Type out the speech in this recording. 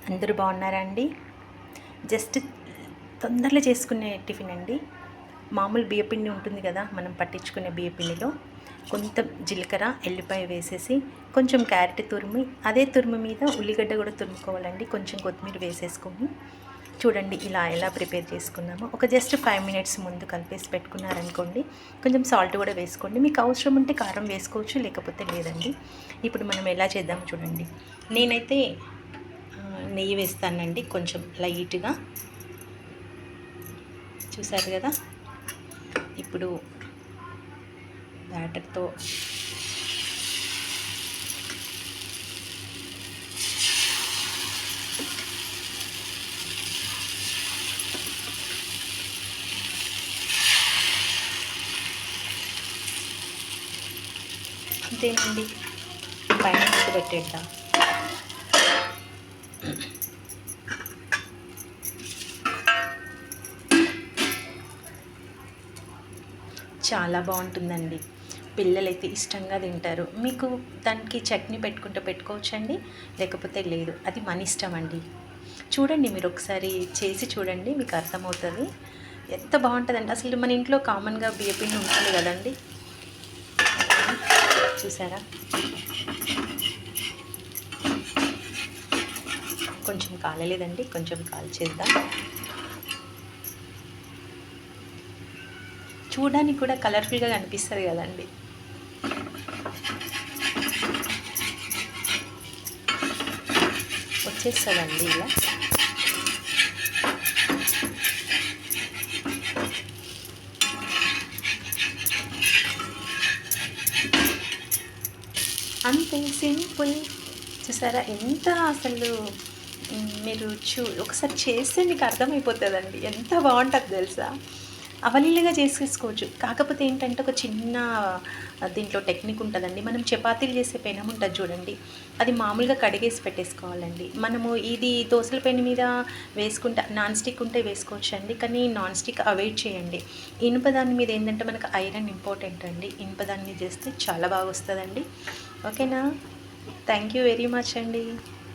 అందరూ బాగున్నారా అండి? జస్ట్ తొందరలో చేసుకునే టిఫిన్ అండి. మామూలు బియ్యపిండి ఉంటుంది కదా, మనం పట్టించుకునే బియ్యపిండిలో కొంత జీలకర్ర, ఎల్లిపాయ వేసేసి కొంచెం క్యారెట్ తురిమి, అదే తురుము మీద ఉల్లిగడ్డ కూడా తురుముకోవాలండి. కొంచెం కొత్తిమీర వేసేసుకొని చూడండి ఇలా ఎలా ప్రిపేర్ చేసుకున్నామో. ఒక జస్ట్ 5 మినిట్స్ ముందు కలిపేసి పెట్టుకున్నారనుకోండి. కొంచెం సాల్ట్ కూడా వేసుకోండి, మీకు అవసరం ఉంటే కారం వేసుకోవచ్చు, లేకపోతే లేదండి. ఇప్పుడు మనం ఎలా చేద్దామో చూడండి. నేనైతే నెయ్యి వేస్తానండి, కొంచెం లైట్గా. చూసారు కదా, ఇప్పుడు బ్యాటర్తో అంతేనండి, పైన పెట్టేద్దాం. చాలా బాగుంటుందండి, పిల్లలైతే ఇష్టంగా తింటారు. మీకు దానికి చట్నీ పెట్టుకుంటే పెట్టుకోవచ్చండి, లేకపోతే లేదు, అది మన ఇష్టం అండి. చూడండి, మీరు ఒకసారి చేసి చూడండి, మీకు అర్థమవుతుంది ఎంత బాగుంటుందండి. అసలు మన ఇంట్లో కామన్గా బియ్యపిండి ఉంటుంది కదండి, చూసారా? కొంచెం కాలలేదండి, కొంచెం కాల్చేద్దాం. చూడడానికి కూడా కలర్ఫుల్గా కనిపిస్తుంది కదండి. వచ్చేస్తుందండి ఇలా. అంతే సింపుల్. చూసారా ఎంత అసలు, మీరు ఒకసారి చేస్తే మీకు అర్థమైపోతుందండి, ఎంత బాగుంటుంది తెలుసా. అవలీలుగా చేసేసుకోవచ్చు. కాకపోతే ఏంటంటే ఒక చిన్న దీంట్లో టెక్నిక్ ఉంటుందండి. మనం చపాతీలు చేసే పెనం ఉంటుంది చూడండి, అది మామూలుగా కడిగేసి పెట్టేసుకోవాలండి. మనము ఇది దోసల పెనం మీద వేసుకుంటే నాన్ స్టిక్ ఉంటే వేసుకోవచ్చు అండి, కానీ నాన్ స్టిక్ అవాయిడ్ చేయండి. ఇనుప దాని మీద ఏంటంటే మనకు ఐరన్ ఇంపార్టెంట్ అండి, ఇనుప దాని మీద చేస్తే చాలా బాగా వస్తుందండి. ఓకేనా? థ్యాంక్ యూ వెరీ మచ్ అండి.